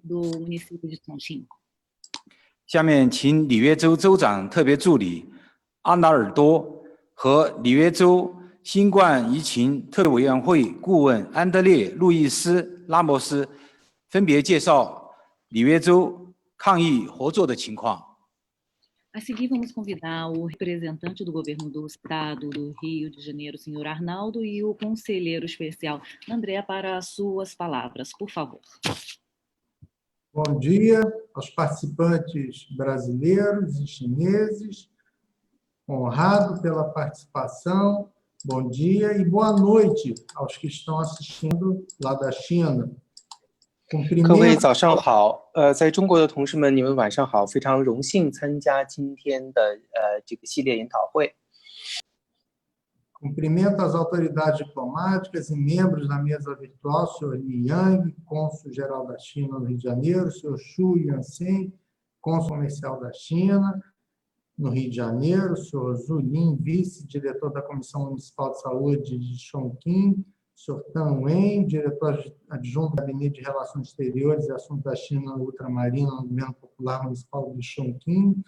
do município de Tontin。下面请里约州州长特别助理阿纳尔多和里约州新冠疫情特别委员会顾问安德烈·路易斯·拉莫斯分别介绍里约州抗疫合作的情况。A seguir, vamos convidar o representante do governo do estado do Rio de Janeiro, senhor Arnaldo, e o conselheiro especial André para as suas palavras, por favor. Bom dia aos participantes brasileiros e chineses, honrado pela participação. Bom dia e boa noite aos que estão assistindo lá da China. 各位早上好，在中国的同事们，你们晚上好，非常荣幸参加今天的这个系列研讨会。Cumprimento as autoridades diplomáticas e membros da mesa virtual, senhor Li Yang, cônsul-geral da China no Rio de Janeiro, senhor Xu Yansen, cônsul comercial da China no Rio de Janeiro, senhor Zhu Lin, vice-diretor da Comissão Municipal de Saúde de Chongqing, senhor Tan Wen, diretor adjunto do Gabinete de Relações Exteriores e Assuntos da China Ultramarina no Governo Popular Municipal de Chongqing,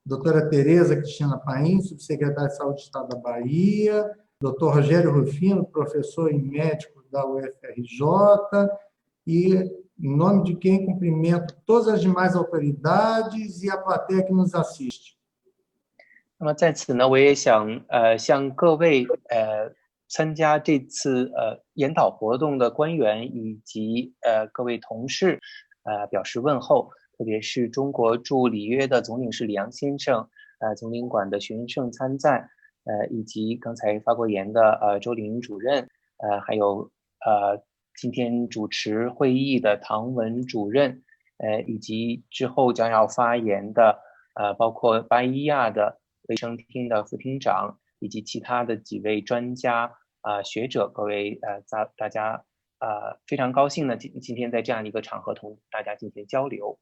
doutora Tereza Cristina Paim, subsecretária de Saúde do Estado da Bahia, doutor Rogério Rufino, professor e médico da UFRJ, e em nome de quem cumprimento todas as demais autoridades e a plateia que nos assiste. 那么在此呢，我也想向各位参加这次研讨活动的官员以及各位同事表示问候。特别是中国驻里约的总领事李阳先生，总领馆的徐云胜参赞，以及刚才发过言的周林主任，还有今天主持会议的唐文主任，以及之后将要发言的包括巴伊亚的卫生厅的副厅长，以及其他的几位专家学者，各位大家非常高兴呢，今天在这样一个场合同大家进行交流。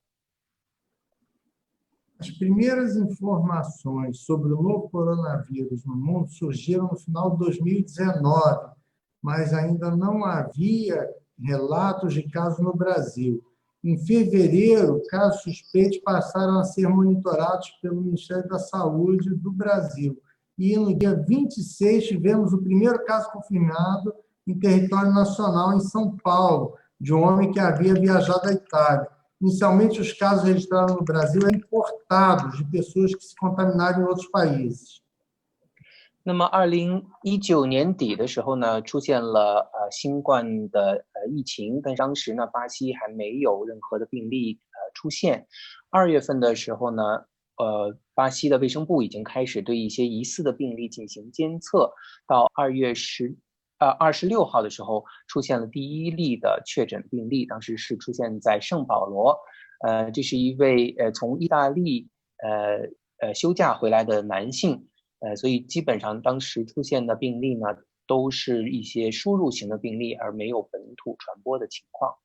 As primeiras informações sobre o novo coronavírus no mundo surgiram no final de 2019, mas ainda não havia relatos de casos no Brasil. Em fevereiro, casos suspeitos passaram a ser monitorados pelo Ministério da Saúde do Brasil. E no dia 26 tivemos o primeiro caso confirmado em território nacional em São Paulo, de um homem que havia viajado à Itália. Inicialmente, os casos registrados no Brasil eram importados de pessoas que se contaminaram em outros países. 那么2019年底的时候呢，出现了新冠的疫情，但当时呢，巴西还没有任何的病例出现。2月份的时候呢，巴西的卫生部已经开始对一些疑似的病例进行监测。到2月26号的时候，出现了第一例的确诊病例，当时是出现在圣保罗，这是一位从意大利休假回来的男性，所以基本上当时出现的病例呢，都是一些输入型的病例，而没有本土传播的情况。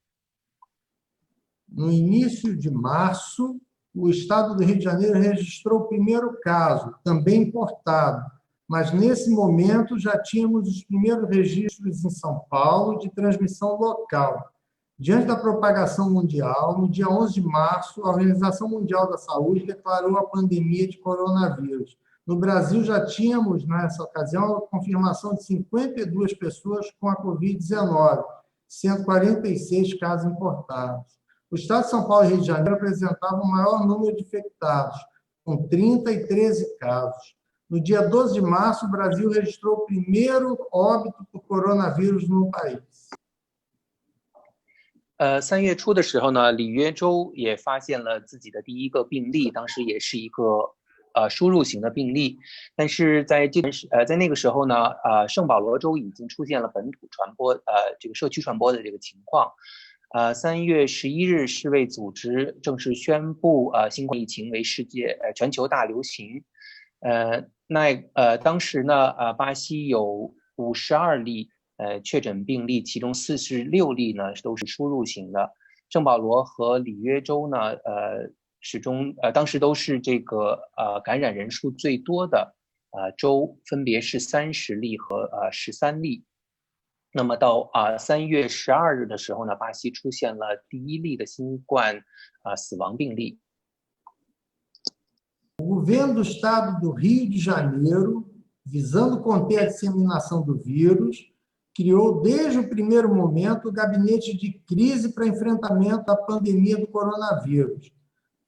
No início de março, o estado do Rio de Janeiro registrou o primeiro caso, também importado. Mas, nesse momento, já tínhamos os primeiros registros em São Paulo de transmissão local. Diante da propagação mundial, no dia 11 de março, a Organização Mundial da Saúde declarou a pandemia de coronavírus. No Brasil, já tínhamos, nessa ocasião, a confirmação de 52 pessoas com a Covid-19, sendo 46 casos importados. O estado de São Paulo e Rio de Janeiro apresentavam o maior número de infectados, com 30 e 13 casos. No dia 12 de março, o Brasil registrou o primeiro óbito por coronavírus no país. 3月初的时候呢，里约州也发现了自己的第一个病例，当时也是一个输入型的病例，但是在那个时候呢，圣保罗州已经出现了本土传播，这个社区传播的这个情况。3月11日，世卫组织正式宣布新冠疫情为全球大流行。当时呢，巴西有52例确诊病例，其中46例呢都是输入型的。圣保罗和里约州呢，当时都是这个感染人数最多的州，分别是30例和13例。那么到3月12日的时候呢，巴西出现了第一例的新冠死亡病例。O governo do estado do Rio de Janeiro, visando conter a disseminação do vírus, criou desde o primeiro momento o gabinete de crise para enfrentamento da pandemia do coronavírus.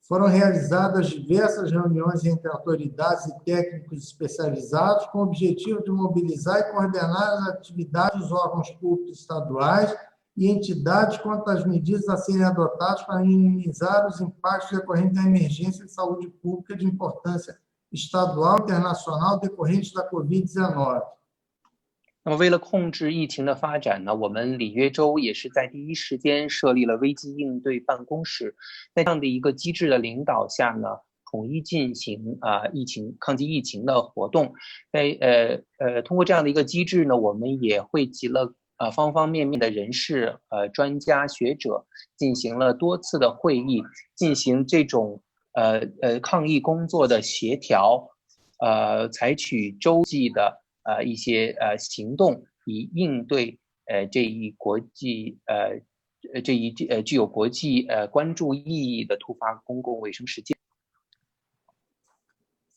Foram realizadas diversas reuniões entre autoridades e técnicos especializados com o objetivo de mobilizar e coordenar as atividades dos órgãos públicos estaduais e entidades quanto às medidas a serem adotadas para minimizar os impactos decorrentes da emergência de saúde pública de importância estadual e internacional decorrentes da Covid-19. 那么，为了控制疫情的发展呢，我们里约州也是在第一时间设立了危机应对办公室，在这样的一个机制的领导下呢，统一进行抗击疫情的活动。通过这样的一个机制呢，我们也汇集了方方面面的人士、专家学者，进行了多次的会议，进行这种抗疫工作的协调，采取洲际的一些行动，以应对这一具有国际关注意义的突发公共卫生事件。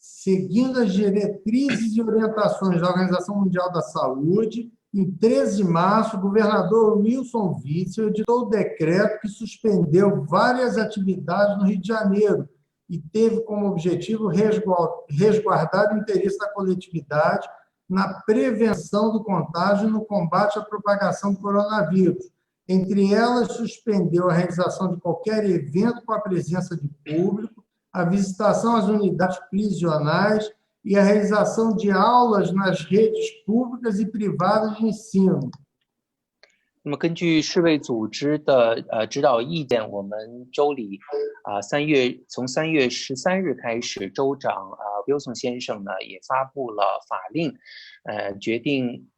Seguindo as diretrizes e orientações da Organização Mundial da Saúde, em 13 de março, o governador Wilson Witzel editou o decreto que suspendeu várias atividades no Rio de Janeiro e teve como objetivo resguardar o interesse da coletividade na prevenção do contágio e no combate à propagação do coronavírus. Entre elas, suspendeu a realização de qualquer evento com a presença de público, a visitação às unidades prisionais e a realização de aulas nas redes públicas e privadas de ensino. 那么，根据世卫组织的指导意见，我们州里从3月13日开始，州长Wilson 先生呢也发布了法令，决定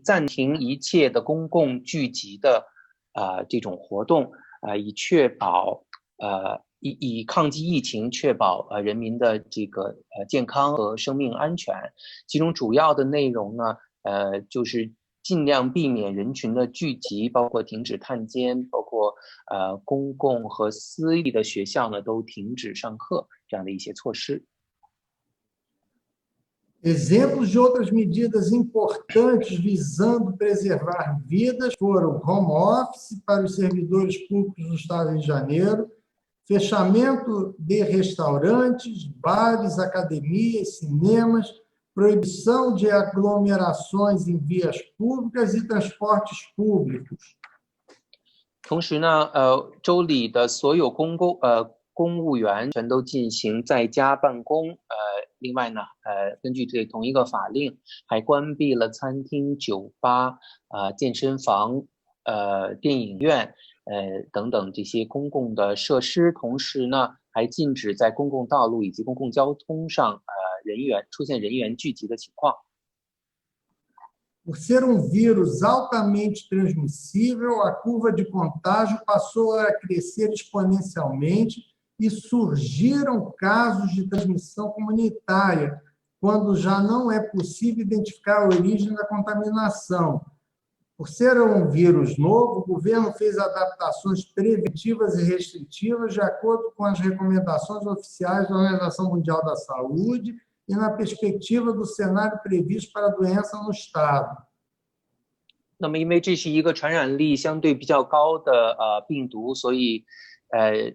暂停一切的公共聚集的这种活动，以确保以抗击疫情，确保人民的这个健康和生命安全。其中主要的内容呢，就是尽量避免人群的聚集，包括停止探监，包括公共和私立的学校呢都停止上课这样的一些措施。Exemplos de outras medidas importantes visando preservar vidas foram home office para os servidores públicos do Estado do Rio de Janeiro, fechamento de restaurantes, bares, academias, cinemas, proibição de aglomerações em vias públicas e transportes públicos. 同时呢，州里的所有公务员全都进行在家办公。另外呢，根据这同一个法令，还关闭了餐厅、酒吧、健身房、电影院等等这些公共的设施。同时呢，还禁止在公共道路以及公共交通上出现人员聚集的情况。Por ser vírus altamente transmissível, a curva de contágio passou a crescer exponencialmente e surgiram casos de transmissão comunitária, quando já não é possível identificar a origem da contaminação. Por ser vírus novo, o governo fez adaptações preventivas e restritivas de acordo com as recomendações oficiais da Organização Mundial da Saúde e na perspectiva do cenário previsto para a doença no estado. 那么，因为这是一个传染力相对比较高的病毒，所以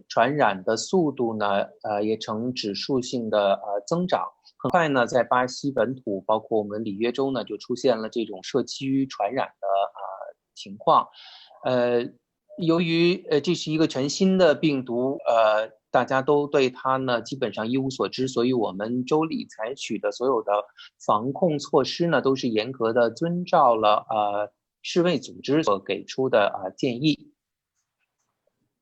传染的速度呢也呈指数性的增长。很快呢，在巴西本土，包括我们里约州呢，就出现了这种社区传染的情况。由于这是一个全新的病毒，大家都对它呢基本上一无所知，所以我们州里采取的所有的防控措施呢，都是严格的遵照了世卫组织所给出的建议。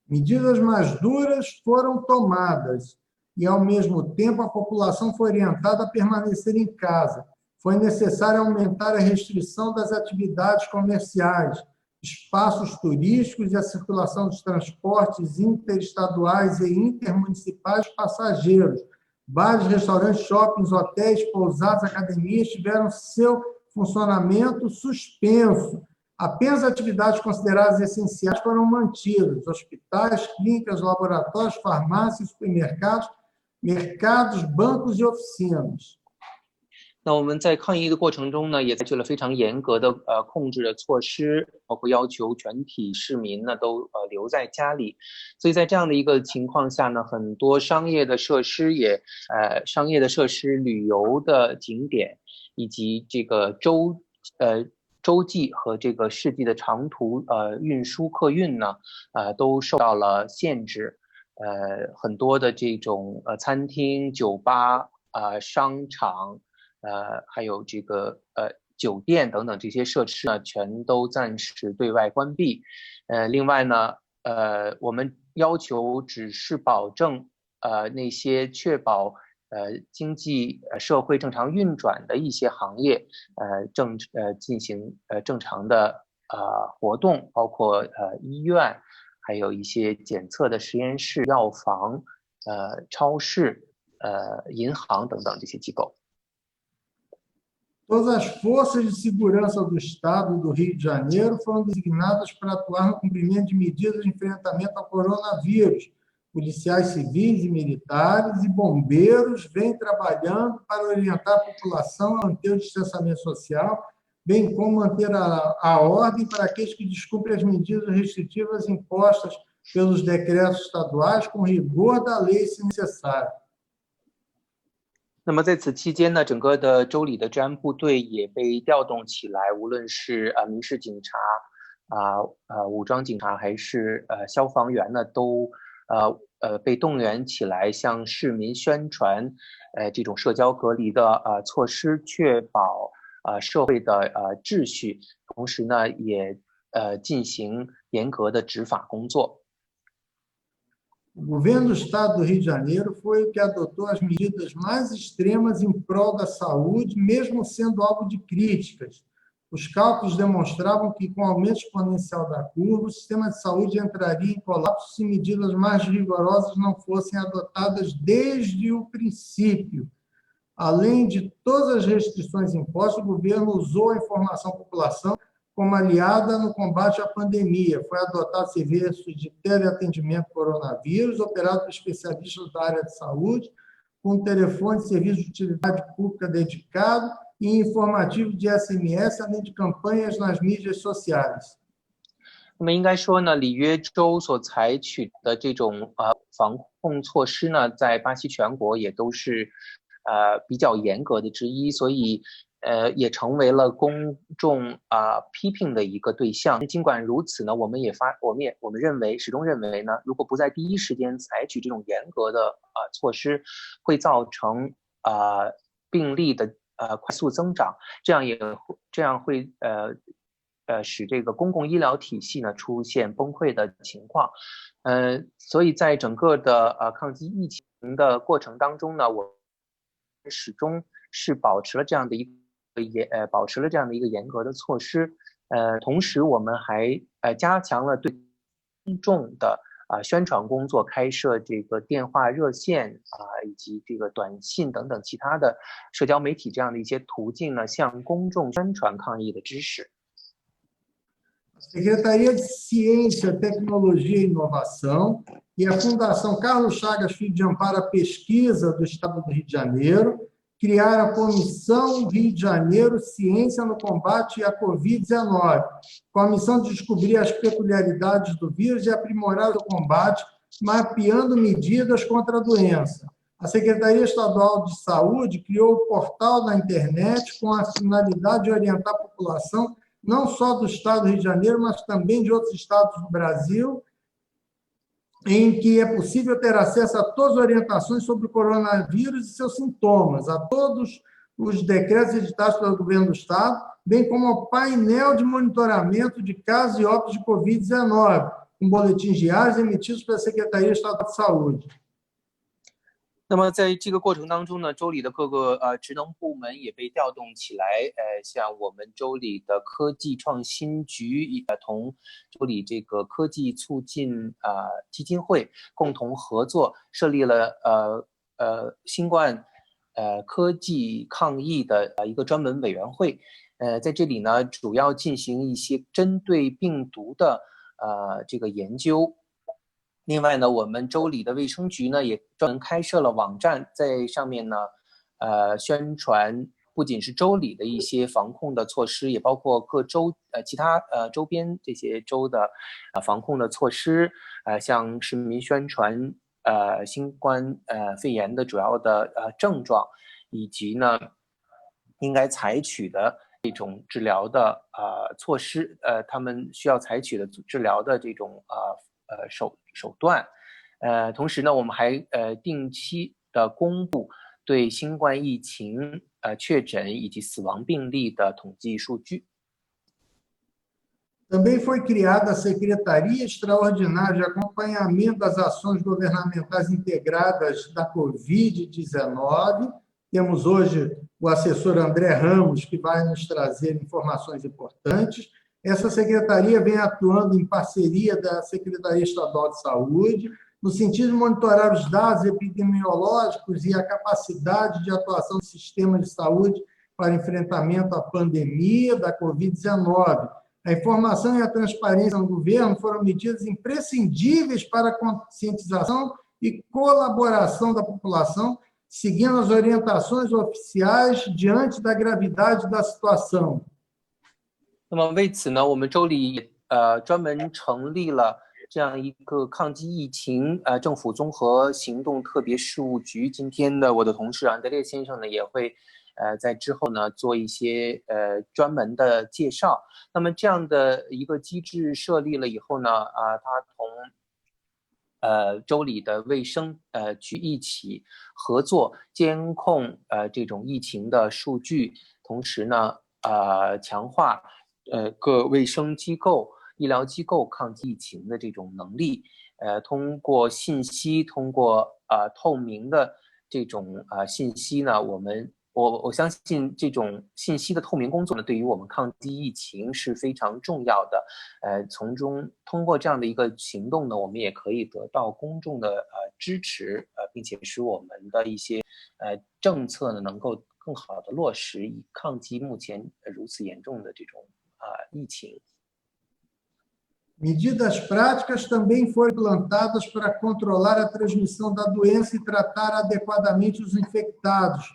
Medidas mais duras foram tomadas e, ao mesmo tempo, a população foi orientada a permanecer em casa. Foi necessário aumentar a restrição das atividades comerciais, espaços turísticos e a circulação dos transportes interestaduais e intermunicipais de passageiros. Bares, restaurantes, shoppings, hotéis, pousadas, academias tiveram seu funcionamento suspenso. Apenas atividades consideradas essenciais foram mantidas: hospitais, clínicas, laboratórios, farmácias, supermercados, mercados, bancos e oficinas。那我们在抗疫的过程中呢，也采取了非常严格的控制的措施，包括要求全体市民呢都留在家里。所以在这样的一个情况下呢，很多商业的设施、旅游的景点，以及这个洲际和这个市际的长途运输客运呢，都受到了限制。很多的这种餐厅、酒吧、商场。还有这个酒店等等这些设施呢，全都暂时对外关闭。另外呢，我们要求只是保证那些确保经济社会正常运转的一些行业进行正常的活动，包括医院，还有一些检测的实验室、药房、超市、银行等等这些机构。Todas as forças de segurança do Estado do Rio de Janeiro foram designadas para atuar no cumprimento de medidas de enfrentamento ao coronavírus. Policiais civis e militares e bombeiros vêm trabalhando para orientar a população a manter o distanciamento social, bem como manter a ordem para aqueles que descumprem as medidas restritivas impostas pelos decretos estaduais, com rigor da lei, se necessário。那么在此期间呢，整个的州里的治安部队也被调动起来，无论是民事警察、武装警察还是消防员呢，都被动员起来，向市民宣传这种社交隔离的措施，确保社会的秩序，同时呢，也进行严格的执法工作。O governo do Estado do Rio de Janeiro foi o que adotou as medidas mais extremas em prol da saúde, mesmo sendo alvo de críticas. Os cálculos demonstravam que, com o aumento exponencial da curva, o sistema de saúde entraria em colapso se medidas mais rigorosas não fossem adotadas desde o princípio. Além de todas as restrições impostas, o governo usou a informação à população como aliada no combate à pandemia. Foi adotado serviços de teleatendimento coronavírus, operado por especialistas da área de saúde, com telefone de serviço de utilidade pública dedicado e informativo de SMS, além de campanhas nas mídias sociais。那么应该说呢，里约州所采取的这种防控措施呢，在巴西全国也都是比较严格的之一，所以也成为了公众批评的一个对象。尽管如此呢，我们始终认为呢，如果不在第一时间采取这种严格的措施，会造成病例的快速增长，这样会使这个公共医疗体系呢出现崩溃的情况。所以在整个的抗击疫情的过程当中呢，我始终是保持了这样的一个严格的措施。同时我们还加强了对公众的宣传工作，开设这个电话热线以及这个短信等等其他的社交媒体这样的一些途径呢，向公众宣传抗疫的知识。Secretaria de Ciência, Tecnologia e Inovação e a Fundação Carlos Chagas Filho de Amparo à Pesquisa do Estado do Rio de Janeiro criaram a Comissão Rio de Janeiro Ciência no Combate à Covid-19, com a missão de descobrir as peculiaridades do vírus e aprimorar o combate, mapeando medidas contra a doença. A Secretaria Estadual de Saúde criou o portal na internet com a finalidade de orientar a população não só do Estado do Rio de Janeiro, mas também de outros estados do Brasil, em que é possível ter acesso a todas as orientações sobre o coronavírus e seus sintomas, a todos os decretos editados pelo governo do Estado, bem como ao painel de monitoramento de casos e óbitos de Covid-19, com boletins diários emitidos pela Secretaria Estadual de Saúde。那么在这个过程当中呢，州里的各个职能部门也被调动起来，像我们州里的科技创新局同州里这个科技促进基金会共同合作，设立了新冠科技抗疫的一个专门委员会。在这里呢，主要进行一些针对病毒的这个研究。另外呢，我们州里的卫生局呢也专门开设了网站，在上面呢，宣传不仅是州里的一些防控的措施，也包括各州其他周边这些州的防控的措施，向市民宣传新冠肺炎的主要的症状，以及呢应该采取的这种治疗的措施，他们需要采取的治疗的这种手段，同时呢，我们还定期的公布对新冠疫情确诊以及死亡病例的统计数据。Também foi criada a Secretaria Extraordinária de Acompanhamento das Ações Governamentais Integradas da Covid-19. Temos hoje o assessor André Ramos, que vai nos trazer informações importantes. Essa secretaria vem atuando em parceria da Secretaria Estadual de Saúde, no sentido de monitorar os dados epidemiológicos e a capacidade de atuação do sistema de saúde para enfrentamento à pandemia da Covid-19. A informação e a transparência no governo foram medidas imprescindíveis para a conscientização e colaboração da população, seguindo as orientações oficiais diante da gravidade da situação. 那么为此呢，我们州里也专门成立了这样一个抗击疫情政府综合行动特别事务局。今天的我的同事安德烈先生呢也会在之后呢做一些专门的介绍。那么这样的一个机制设立了以后呢，他同州里的卫生局一起合作监控这种疫情的数据，同时呢强化各卫生机构、医疗机构抗击疫情的这种能力，通过信息，通过透明的这种信息呢，我相信这种信息的透明工作呢，对于我们抗击疫情是非常重要的。从中通过这样的一个行动呢，我们也可以得到公众的支持，并且使我们的一些政策呢能够更好的落实，以抗击目前如此严重的这种疫情。Medidas práticas também foram implantadas para controlar a transmissão da doença e tratar adequadamente os infectados,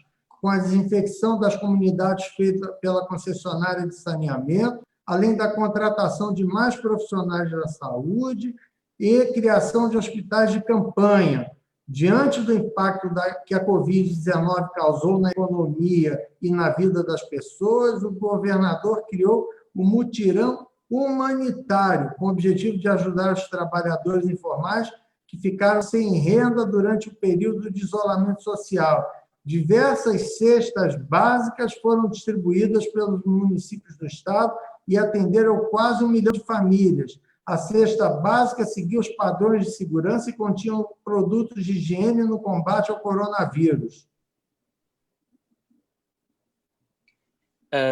com a desinfecção das comunidades feita pela concessionária de saneamento, além da contratação de mais profissionais da saúde e criação de hospitais de campanha. Diante do impacto que a Covid-19 causou na economia e na vida das pessoas, o governador criou o mutirão humanitário, com o objetivo de ajudar os trabalhadores informais que ficaram sem renda durante o período de isolamento social. Diversas cestas básicas foram distribuídas pelos municípios do estado e atenderam quase 1 milhão de famílias. A cesta básica seguiu os padrões de segurança e continha produtos de higiene no combate ao coronavírus.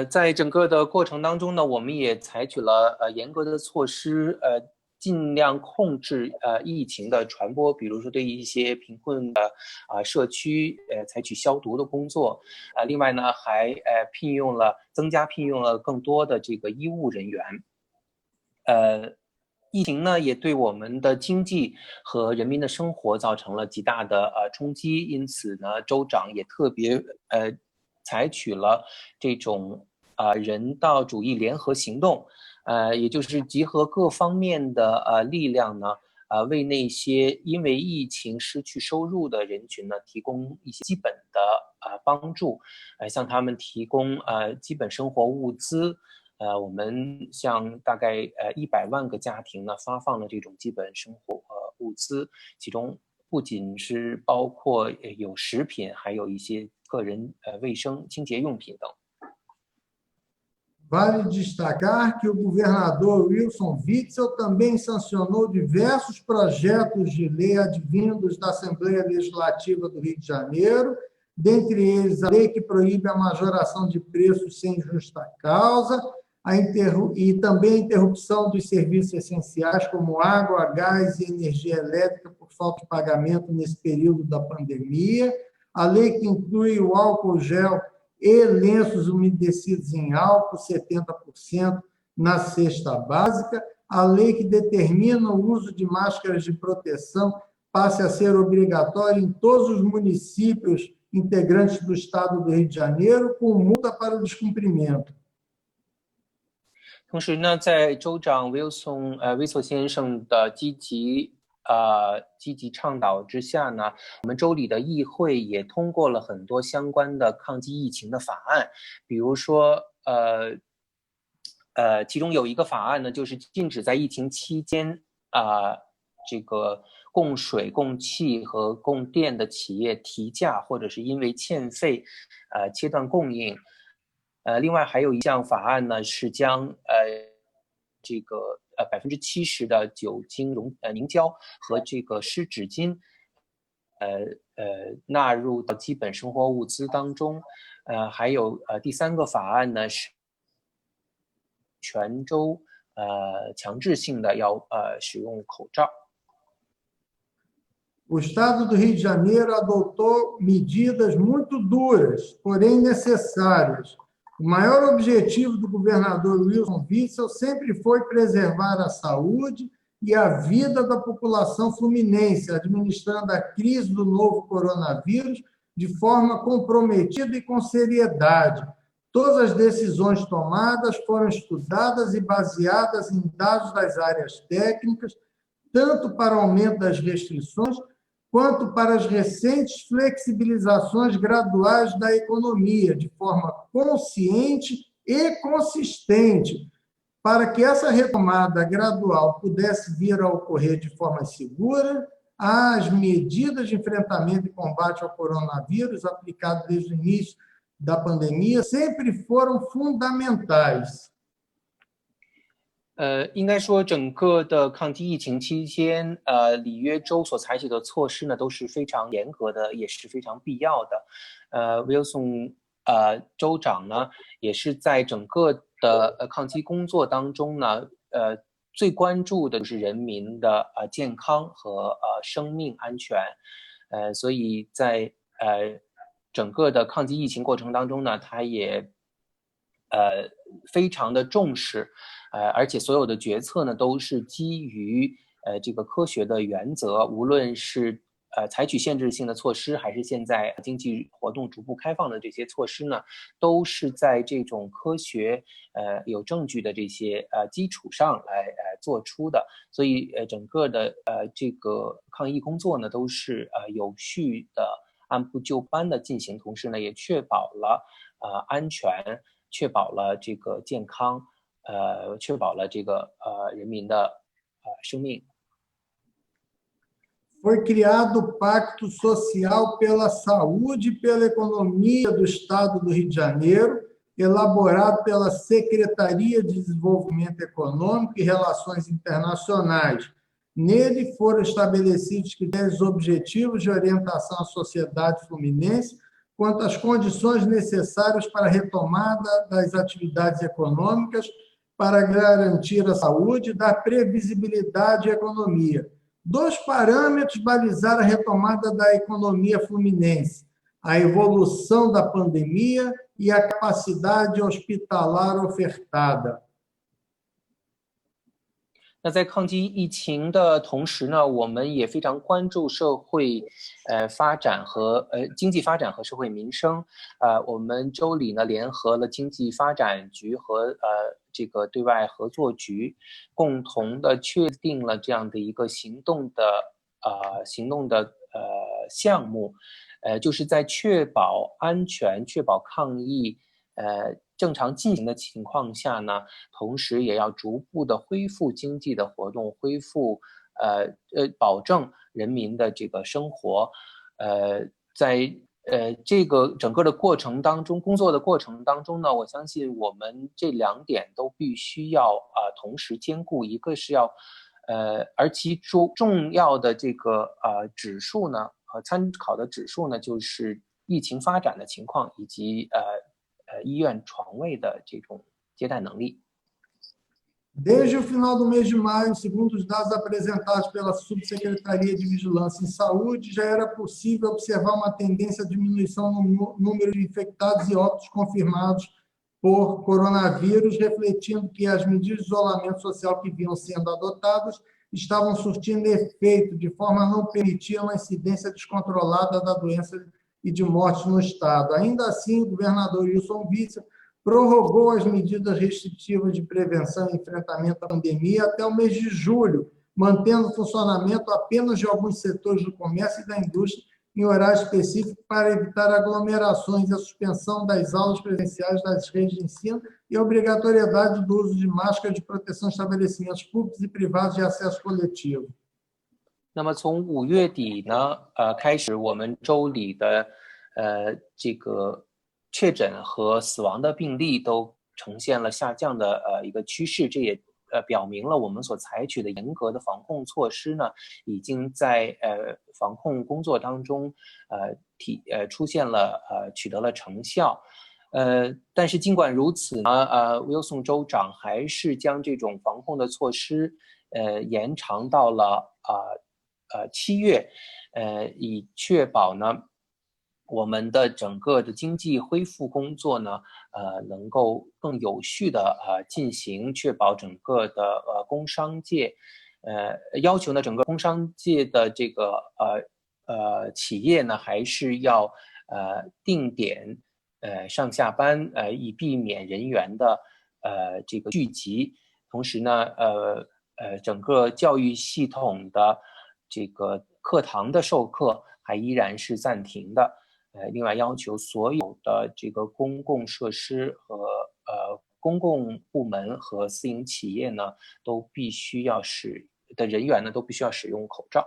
在整个的过程当中呢，我们也采取了严格的措施，尽量控制疫情的传播，比如说对一些贫困的社区采取消毒的工作，另外呢还增加聘用了更多的这个医务人员。疫情呢也对我们的经济和人民的生活造成了极大的冲击，因此呢州长也特别采取了这种人道主义联合行动，也就是集合各方面的力量呢，为那些因为疫情失去收入的人群呢提供一些基本的帮助，向他们提供基本生活物资。我们向大概100万个家庭呢发放了这种基本生活物资，其中不仅是包括有食品，还有一些个人卫生清洁用品等。Vale destacar que o governador Wilson Witzel também sancionou diversos projetos de lei advindos da Assembleia Legislativa do Rio de Janeiro, dentre eles a lei que proíbe a majoração de preços sem justa causa, e também a interrupção dos serviços essenciais como água, gás e energia elétrica por falta de pagamento nesse período da pandemia, a lei que inclui o álcool gel e lenços umedecidos em álcool 70% na cesta básica, a lei que determina o uso de máscaras de proteção passe a ser obrigatório em todos os municípios integrantes do Estado do Rio de Janeiro, com multa para o descumprimento. 同时呢，在州长威索先生的积极倡导之下呢，我们州里的议会也通过了很多相关的抗击疫情的法案，比如说其中有一个法案呢，就是禁止在疫情期间这个供水、供气和供电的企业提价，或者是因为欠费切断供应。另外还有一项法案呢，是将这个70%的酒精凝胶和这个湿纸巾纳入到基本生活物资当中。还有第3个法案呢是全州强制性的要使用口罩。O Estado do Rio de Janeiro adotou medidas muito duras, porém necessárias. O maior objetivo do governador Wilson Witzel sempre foi preservar a saúde e a vida da população fluminense, administrando a crise do novo coronavírus de forma comprometida e com seriedade. Todas as decisões tomadas foram estudadas e baseadas em dados das áreas técnicas, tanto para o aumento das restrições, quanto para as recentes flexibilizações graduais da economia, de forma consciente e consistente, para que essa retomada gradual pudesse vir a ocorrer de forma segura. As medidas de enfrentamento e combate ao coronavírus aplicadas desde o início da pandemia sempre foram fundamentais. 应该说，整个的抗击疫情期间，里约州所采取的措施呢，都是非常严格的，也是非常必要的。Wilson 州长呢，也是在整个的抗击工作当中呢，最关注的就是人民的健康和生命安全。所以在整个的抗击疫情过程当中呢，他也非常的重视。而且所有的决策呢，都是基于这个科学的原则，无论是采取限制性的措施，还是现在经济活动逐步开放的这些措施呢，都是在这种科学有证据的这些基础上来做出的。所以整个的这个抗疫工作呢，都是有序的按部就班的进行，同时呢，也确保了安全，确保了这个健康。确保了这个人民的生命。Foi criado o Pacto Social pela Saúde e pela Economia do Estado do Rio de Janeiro, elaborado pela Secretaria de Desenvolvimento Econômico e Relações Internacionais. Nele foram estabelecidos critérios objetivos de orientação à sociedade fluminense quanto às condições necessárias para a retomada das atividades econômicas, para garantir a saúde, dar previsibilidade à economia. 2 parâmetros balizaram a retomada da economia fluminense: a evolução da pandemia e a capacidade hospitalar ofertada. 那在抗击疫情的同时呢，我们也非常关注社会发展和经济发展和社会民生。我们州里呢联合了经济发展局和这个对外合作局，共同的确定了这样的一个行动的项目，就是在确保安全、确保抗疫正常进行的情况下呢，同时也要逐步的恢复经济的活动，恢复保证人民的这个生活。在这个整个的过程当中，工作的过程当中呢，我相信我们这2点都必须要同时兼顾。一个是要而其重要的这个指数呢参考的指数呢，就是疫情发展的情况以及医院床位的这种接待能力。Desde o final do mês de maio, segundo os dados apresentados pela Subsecretaria de Vigilância em Saúde, já era possível observar uma tendência à diminuição no número de infectados e óbitos confirmados por coronavírus, refletindo que as medidas de isolamento social que vinham sendo adotadas estavam surtindo efeito, de forma a não permitir uma incidência descontrolada da doença e de mortes no Estado. Ainda assim, o governador Wilson Witzel prorrogou as medidas restritivas de prevenção e enfrentamento à pandemia até o mês de julho, mantendo o funcionamento apenas de alguns setores do comércio e da indústria em horário específico para evitar aglomerações e a suspensão das aulas presenciais das redes de ensino e a obrigatoriedade do uso de máscara de proteção em estabelecimentos públicos e privados de acesso coletivo. 那么从5月底呢，开始我们州里的这个确诊和死亡的病例都呈现了下降的一个趋势，这也表明了我们所采取的严格的防控措施呢，已经在防控工作当中出现了取得了成效。但是尽管如此呢，Wilson 州长还是将这种防控的措施延长到了7月，以确保呢我们的整个的经济恢复工作呢，能够更有序的进行，确保整个的工商界，要求呢整个工商界的这个企业呢还是要定点上下班，以避免人员的这个聚集。同时呢，整个教育系统的这个课堂的授课还依然是暂停的。另外要求所有的这个公共设施和公共部门和私营企业呢，都必须要人员呢都必须要使用口罩。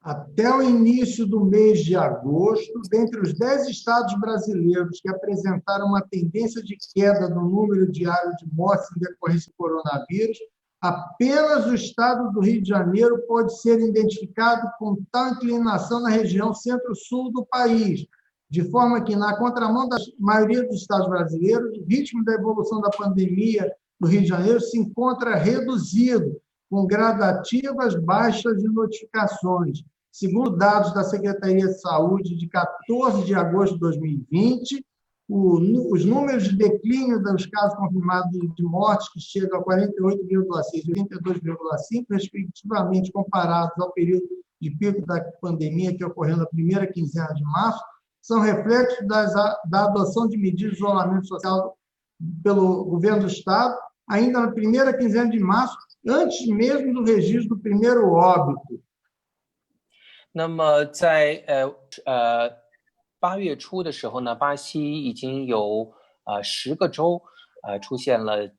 Até o início do mês de agosto, dentre os 10 estados brasileiros que apresentaram uma tendência de queda no número diário de mortes em decorrência do coronavírus, apenas o estado do Rio de Janeiro pode ser identificado com tal inclinação na região centro-sul do país, de forma que, na contramão da maioria dos estados brasileiros, o ritmo da evolução da pandemia no Rio de Janeiro se encontra reduzido, com gradativas baixas de notificações. Segundo dados da Secretaria de Saúde de 14 de agosto de 2020, os números de declínio dos casos confirmados de mortes, que chegam a 48,6 e 82,5, respectivamente, comparados ao período de pico da pandemia que ocorreu na primeira quinzena de março, são reflexos da adoção de medidas de isolamento social pelo governo do Estado, ainda na primeira quinzena de março, antes mesmo do registro do primeiro óbito. 那么在8月初的时候呢，巴西已经有10个州出现了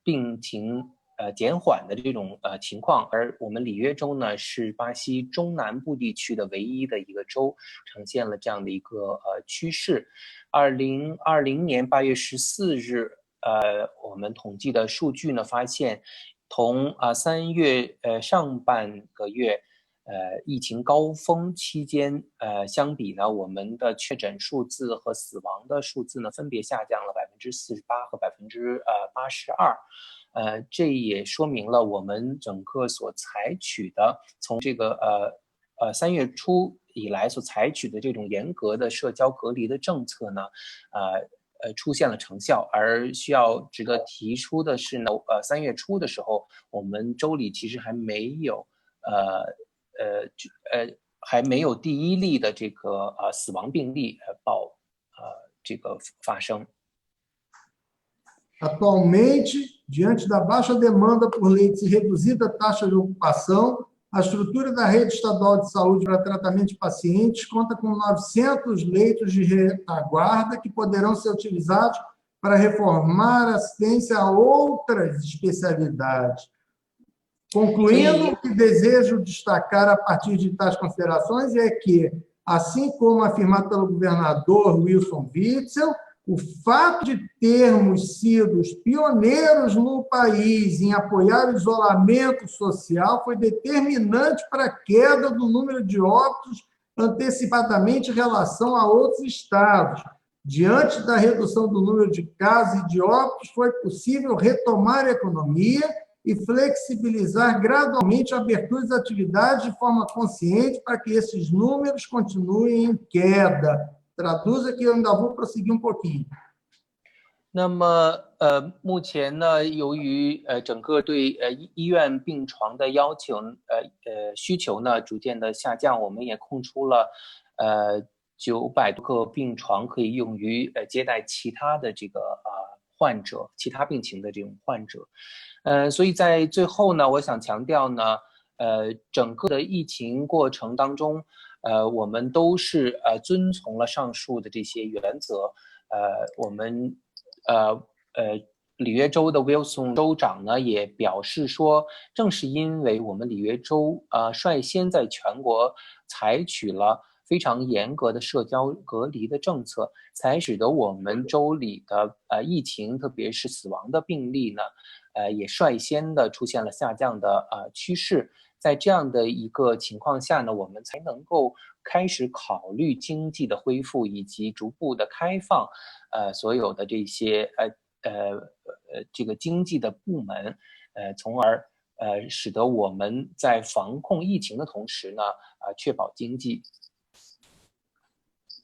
病情减缓的这种情况，而我们里约州呢是巴西中南部地区的唯一的一个州，呈现了这样的一个趋势。2020年8月14日，我们统计的数据呢发现，同3月上半个月疫情高峰期间相比呢，我们的确诊数字和死亡的数字呢分别下降了48%和82%。这也说明了我们整个所采取的从这个3月初以来所采取的这种严格的社交隔离的政策呢，出现了成效。而需要值得提出的是呢，3月初的时候，我们州里其实还没有还没有第一例的这个死亡病例这个发生。Atualmente, diante da baixa demanda por leitos e reduzida taxa de ocupação, a estrutura da rede estadual de saúde para tratamento de pacientes conta com 900 leitos de retaguarda que poderão ser utilizados para reformar a assistência a outras especialidades. Concluindo, o que desejo destacar a partir de tais considerações é que, assim como afirmado pelo governador Wilson Witzel, o fato de termos sido os pioneiros no país em apoiar o isolamento social foi determinante para a queda do número de óbitos antecipadamente em relação a outros estados. Diante da redução do número de casos e de óbitos, foi possível retomar a economia e flexibilizar gradualmente a abertura das atividades de forma consciente para que esses números continuem em queda. Traduza que eu ainda vou prosseguir um pouquinho. 那么目前呢，由于整个对医院病床的需求呢逐渐的下降，我们也空出了900多个病床可以用于接待其他的这个患者，其他病情的这种患者。所以在最后呢，我想强调呢，整个的疫情过程当中，我们都是遵从了上述的这些原则。我们里约州的 Wilson 州长呢也表示说，正是因为我们里约州率先在全国采取了非常严格的社交隔离的政策，才使得我们州里的疫情，特别是死亡的病例呢，也率先的出现了下降的趋势。在这样的一个情况下呢，我们才能够开始考虑经济的恢复以及逐步的开放，所有的这些这个经济的部门，从而使得我们在防控疫情的同时呢，确保经济。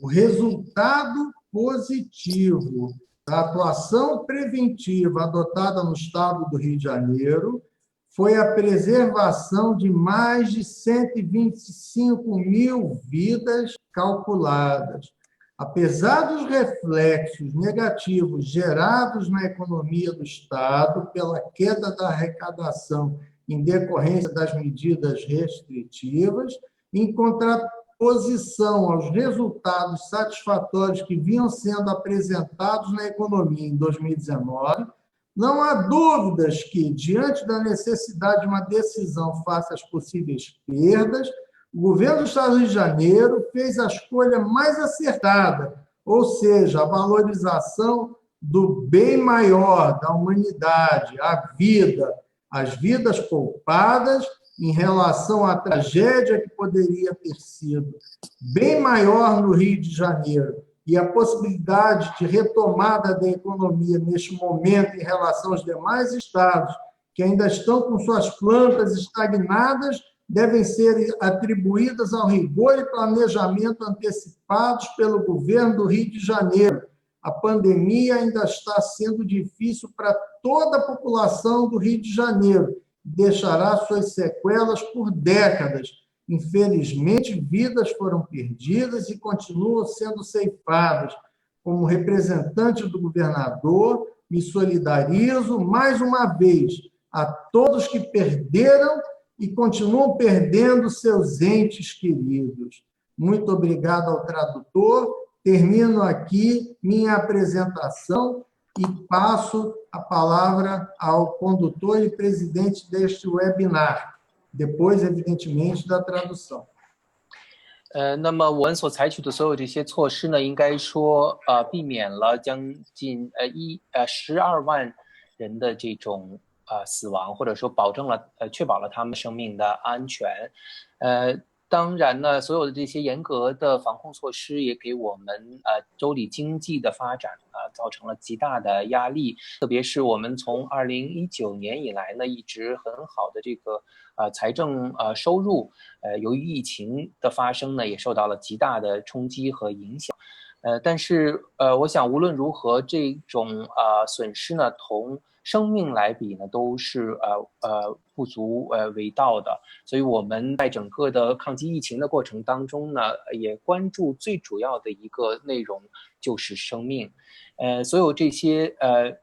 O resultado positivo da atuação preventiva adotada no estado do Rio de Janeiro foi a preservação de mais de 125 mil vidas calculadas. Apesar dos reflexos negativos gerados na economia do Estado pela queda da arrecadação em decorrência das medidas restritivas, em contraposição aos resultados satisfatórios que vinham sendo apresentados na economia em 2019, não há dúvidas que, diante da necessidade de uma decisão face às possíveis perdas, o governo do Estado do Rio de Janeiro fez a escolha mais acertada, ou seja, a valorização do bem maior da humanidade, a vida, as vidas poupadas em relação à tragédia que poderia ter sido bem maior no Rio de Janeiro e a possibilidade de retomada da economia neste momento em relação aos demais estados que ainda estão com suas plantas estagnadas, devem ser atribuídas ao rigor e planejamento antecipados pelo governo do Rio de Janeiro. A pandemia ainda está sendo difícil para toda a população do Rio de Janeiro, deixará suas sequelas por décadas. Infelizmente, vidas foram perdidas e continuam sendo ceifadas. Como representante do governador, me solidarizo mais uma vez a todos que perderam e continuam perdendo seus entes queridos. Muito obrigado ao tradutor. Termino aqui minha apresentação e passo a palavra ao condutor e presidente deste webinar, depois, evidentemente, da tradução. 那么我们所采取的所有这些措施呢，应该说避免了将近12万人的这种死亡，或者说确保了他们生命的安全。当然呢，所有的这些严格的防控措施也给我们州里经济的发展造成了极大的压力。特别是我们从2019年以来呢，一直很好的这个财政收入，由于疫情的发生呢，也受到了极大的冲击和影响。但是我想无论如何，这种损失呢，同生命来比呢，都是不足为道的。所以我们在整个的抗击疫情的过程当中呢，也关注最主要的一个内容就是生命。所有这些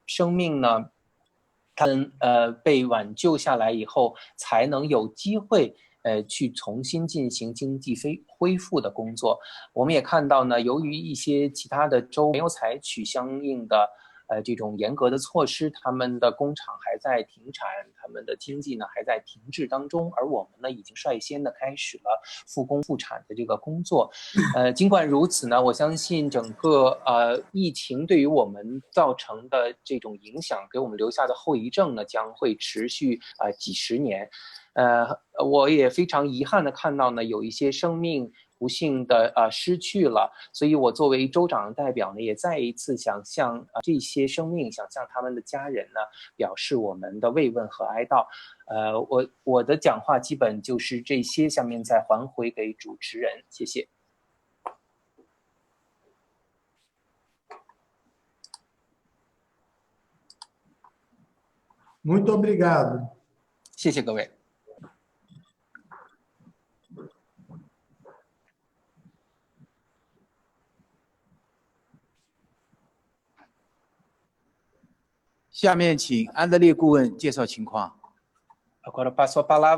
生命呢，他们被挽救下来以后，才能有机会去重新进行经济恢复的工作。我们也看到呢，由于一些其他的州没有采取相应的这种严格的措施，他们的工厂还在停产，他们的经济呢还在停滞当中，而我们呢已经率先的开始了复工复产的这个工作。尽管如此呢，我相信整个疫情对于我们造成的这种影响，给我们留下的后遗症呢，将会持续几十年。我也非常遗憾的看到呢，有一些生命不幸的失去了，所以我作为州长代表呢，也再一次想向这些生命，想向他们的家人呢，表示我们的慰问和哀悼。我的讲话基本就是这些，下面再还回给主持人，谢谢。Muito obrigado. 谢谢各位。下面请安德烈顾问介绍情况。Agora passo a palavra